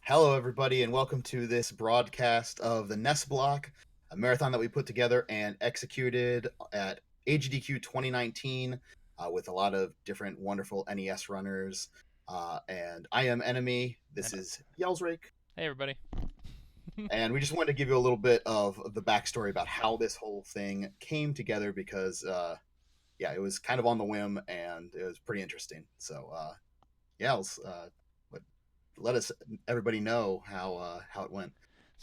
Hello, everybody, and welcome to this broadcast of the NES Block, a marathon that we put together and executed at AGDQ 2019 with a lot of different wonderful NES runners. And I am Enemy. This And is Yellsrake. hey, everybody. And we just wanted to give you a little bit of the backstory about how this whole thing came together because, yeah, it was kind of on the whim and it was pretty interesting. So, yeah, let us everybody know how it went.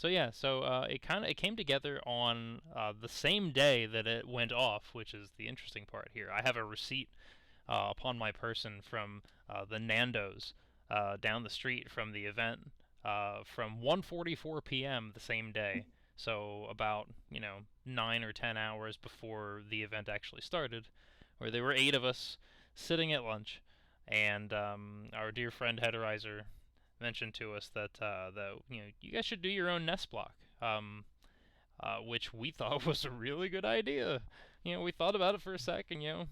It came together on the same day that it went off, which is the interesting part here. I have a receipt upon my person from the Nando's down the street from the event from 1:44 p.m. the same day. So about 9 or 10 hours before the event actually started, where there were 8 of us sitting at lunch, and our dear friend Headerizer mentioned to us that you guys should do your own nest block, which we thought was a really good idea. We thought about it for a second.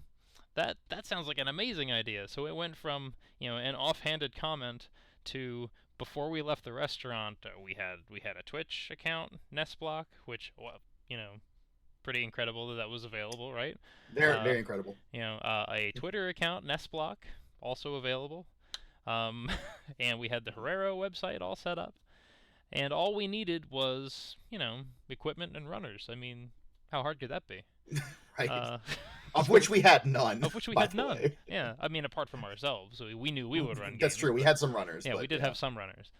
That sounds like an amazing idea. So it went from an offhanded comment to before we left the restaurant, we had a Twitch account, Nest Block, which pretty incredible that was available, right? Very, Uh, very incredible. a Twitter account, Nest Block, also available. Um, and we had the Herrero website all set up, and all we needed was equipment and runners. I mean, how hard could that be? Right. Uh, Of which we had none, of which we by had the none. way. Yeah, I mean, apart from ourselves, so we knew we would run That's games, true. We but had some runners, yeah, we but did yeah. have some runners.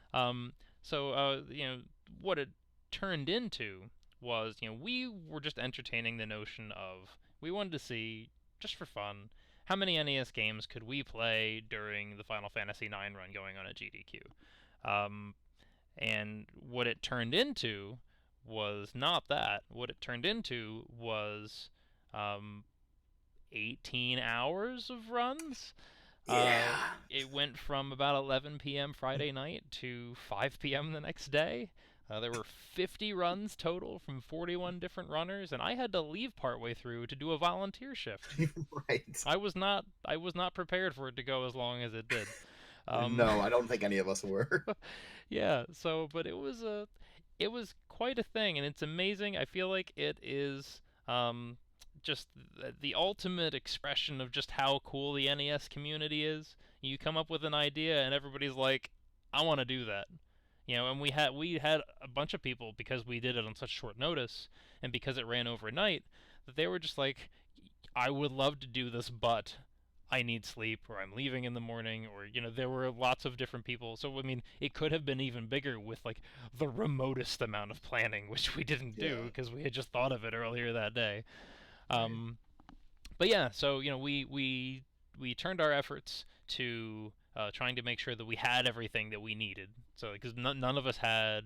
What it turned into was, we were just entertaining the notion of we wanted to see, just for fun, how many NES games could we play during the Final Fantasy IX run going on at GDQ. Um, and what it turned into was not that. What it turned into was um, 18 hours of runs. Yeah. It went from about 11 p.m. Friday night to 5 p.m. the next day. There were 50 runs total from 41 different runners, and I had to leave partway through to do a volunteer shift. Right. I was not prepared for it to go as long as it did. Um, No, I don't think any of us were. yeah. But it was quite a thing, and it's amazing. I feel like it is just the ultimate expression of just how cool the NES community is. You come up with an idea, and everybody's like, "I want to do that." And we had a bunch of people because we did it on such short notice, and because it ran overnight, that they were just like, "I would love to do this, but." I need sleep, or I'm leaving in the morning, or there were lots of different people. So I mean, it could have been even bigger with like the remotest amount of planning, which we didn't do Yeah. because we had just thought of it earlier that day. Right. Um, but yeah, so we turned our efforts to trying to make sure that we had everything that we needed. So because none of us had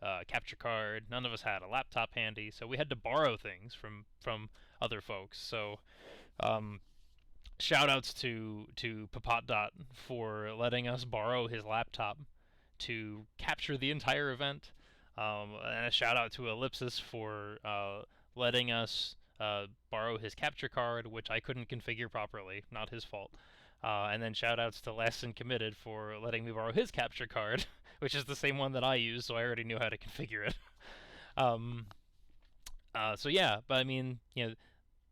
a capture card, none of us had a laptop handy, so we had to borrow things from other folks. So um, shout outs to Papat Dot for letting us borrow his laptop to capture the entire event. And a shout out to Ellipsis for letting us borrow his capture card, which I couldn't configure properly, not his fault. And then shout outs to Less and Committed for letting me borrow his capture card, which is the same one that I use, so I already knew how to configure it. um, so yeah, but I mean,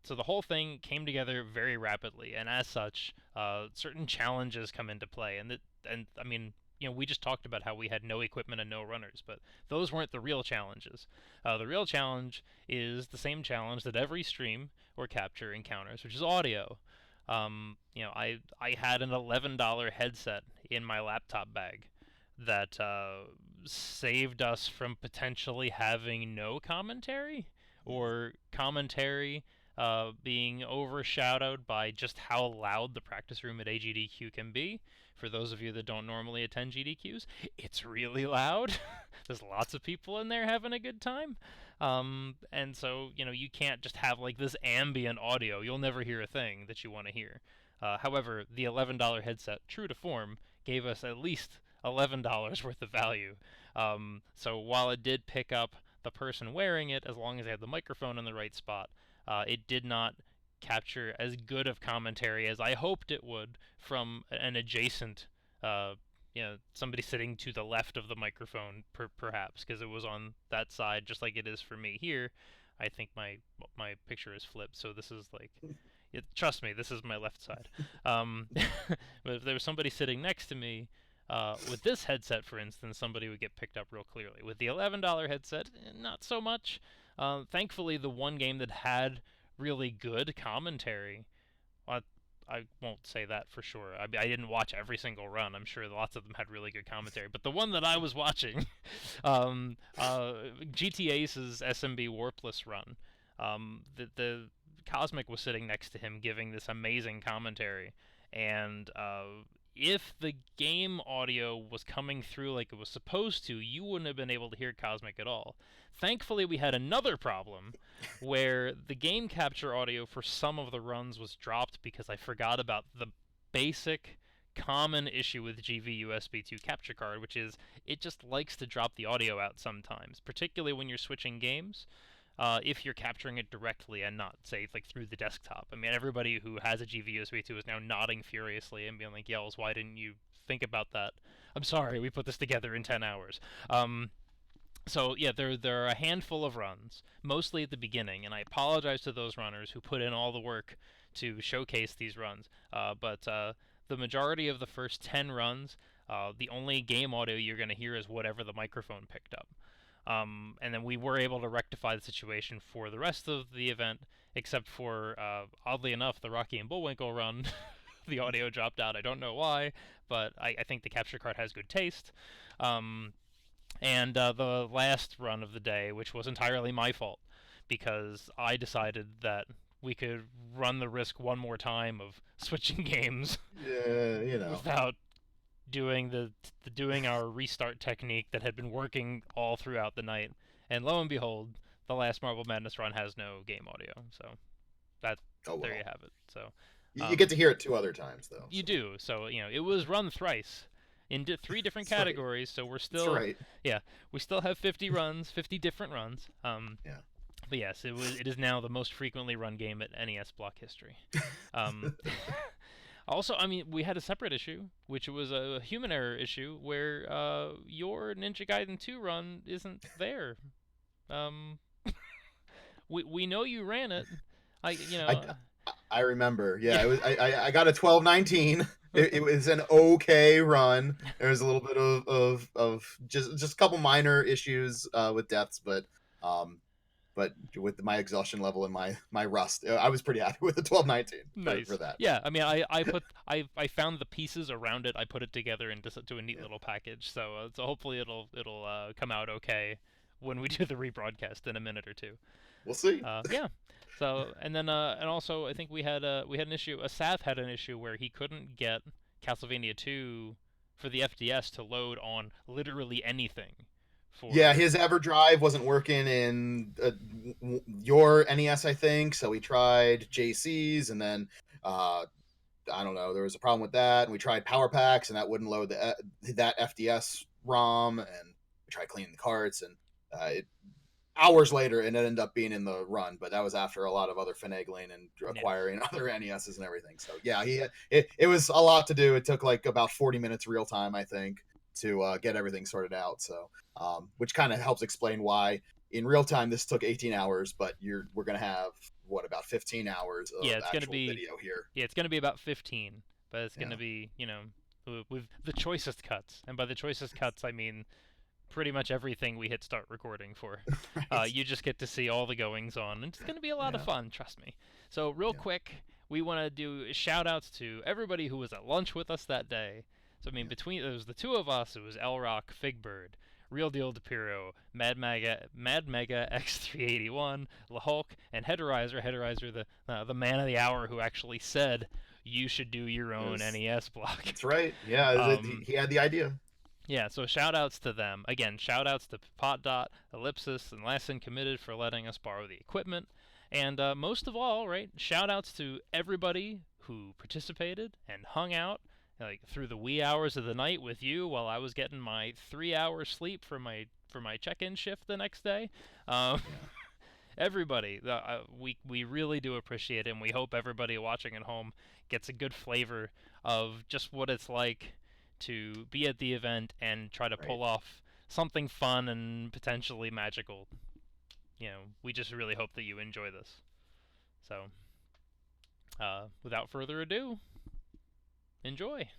so the whole thing came together very rapidly, and as such, certain challenges come into play. And I mean, we just talked about how we had no equipment and no runners, but those weren't the real challenges. The real challenge is the same challenge that every stream or capture encounters, which is audio. I had an $11 headset in my laptop bag that saved us from potentially having no commentary or commentary being overshadowed by just how loud the practice room at AGDQ can be. For those of you that don't normally attend GDQs, it's really loud. There's lots of people in there having a good time. And so, you can't just have like this ambient audio. You'll never hear a thing that you want to hear. However, the $11 headset, true to form, gave us at least $11 worth of value. So while it did pick up the person wearing it, as long as they had the microphone in the right spot, it did not capture as good of commentary as I hoped it would from an adjacent somebody sitting to the left of the microphone, perhaps, because it was on that side, just like it is for me here. I think my picture is flipped, so this is like, trust me, this is my left side. But if there was somebody sitting next to me, with this headset, for instance, somebody would get picked up real clearly. With the $11 headset, not so much. Thankfully, the one game that had really good commentary, uh, I won't say that for sure. I didn't watch every single run. I'm sure lots of them had really good commentary. But the one that I was watching, GT Ace's SMB Warpless run, the Cosmic was sitting next to him giving this amazing commentary. And if the game audio was coming through like it was supposed to, you wouldn't have been able to hear Cosmic at all. Thankfully, we had another problem where the game capture audio for some of the runs was dropped because I forgot about the basic common issue with GV USB 2 capture card, which is it just likes to drop the audio out sometimes, particularly when you're switching games. If you're capturing it directly and not, say, like through the desktop. I mean, everybody who has a GV USB 2 is now nodding furiously and being like, "Yells, why didn't you think about that?" I'm sorry, we put this together in 10 hours. So yeah, there are a handful of runs, mostly at the beginning, and I apologize to those runners who put in all the work to showcase these runs. But the majority of the first 10 runs, the only game audio you're going to hear is whatever the microphone picked up. And then we were able to rectify the situation for the rest of the event, except for, oddly enough, the Rocky and Bullwinkle run. The audio dropped out. I don't know why, but I think the capture card has good taste. And the last run of the day, which was entirely my fault, because I decided that we could run the risk one more time of switching games Yeah, without doing our restart technique that had been working all throughout the night. And lo and behold, the last Marble Madness run has no game audio. So that oh well. there you have it. So You get to hear it 2 other times though. you So. do. So it was run thrice in 3 different That's right. categories. So we're That's still right. yeah, we still have 50 runs, 50 different runs. Yeah. But yes, it is now the most frequently run game at NES Block history. Um, Also, I mean, we had a separate issue, which was a human error issue, where your Ninja Gaiden 2 run isn't there. Um, we know you ran it. I you I, know I remember. Yeah, yeah. it was. I got a 12-19. It was an okay run. There was a little bit of just a couple minor issues with deaths, um, but with my exhaustion level and my rust, I was pretty happy with the 12-19 for Nice. that. Yeah, I mean, I found the pieces around it. I put it together into to a neat Yeah. little package. So hopefully it'll come out okay when we do the rebroadcast in a minute or two. We'll see. Yeah. So and also I think we had an issue. Asath had an issue where he couldn't get Castlevania 2 for the FDS to load on literally anything. Yeah, For his EverDrive wasn't working in your NES, I think. So we tried JC's, and then I don't know. There was a problem with that, and we tried Power Packs, and that wouldn't load that FDS ROM, and we tried cleaning the carts, and hours later, it ended up being in the run. But that was after a lot of other finagling and acquiring other NESs and everything. So yeah, it was a lot to do. It took like about 40 minutes real time, I think, to get everything sorted out. So, which kind of helps explain why in real time this took 18 hours, but we're gonna have about 15 hours of yeah, it's gonna actual be video here. yeah, it's gonna be about 15, but it's Yeah. gonna be with the choicest cuts, and by the choicest cuts I mean pretty much everything we hit start recording for. Right. You just get to see all the goings on, and it's gonna be a lot of Yeah. fun. Trust me. So real Yeah. quick, we want to do shout outs to everybody who was at lunch with us that day. So I mean, Yeah. between it was the two of us, it was L Rock, Figbird, Real Deal DePiro, Mad Mega X381, La Hulk, and Headerizer, the man of the hour who actually said you should do your own Yes. NES block. That's right. Yeah, he had the idea. Yeah, so shout outs to them. Again, shout outs to Potdot, Ellipsis, and Lassen Committed for letting us borrow the equipment. And most of all, right, shout outs to everybody who participated and hung out like through the wee hours of the night with you while I was getting my 3 hours sleep for my check-in shift the next day. Um, Yeah. everybody, we really do appreciate it, and we hope everybody watching at home gets a good flavor of just what it's like to be at the event and try to Right. pull off something fun and potentially magical. We just really hope that you enjoy this. So, without further ado, enjoy.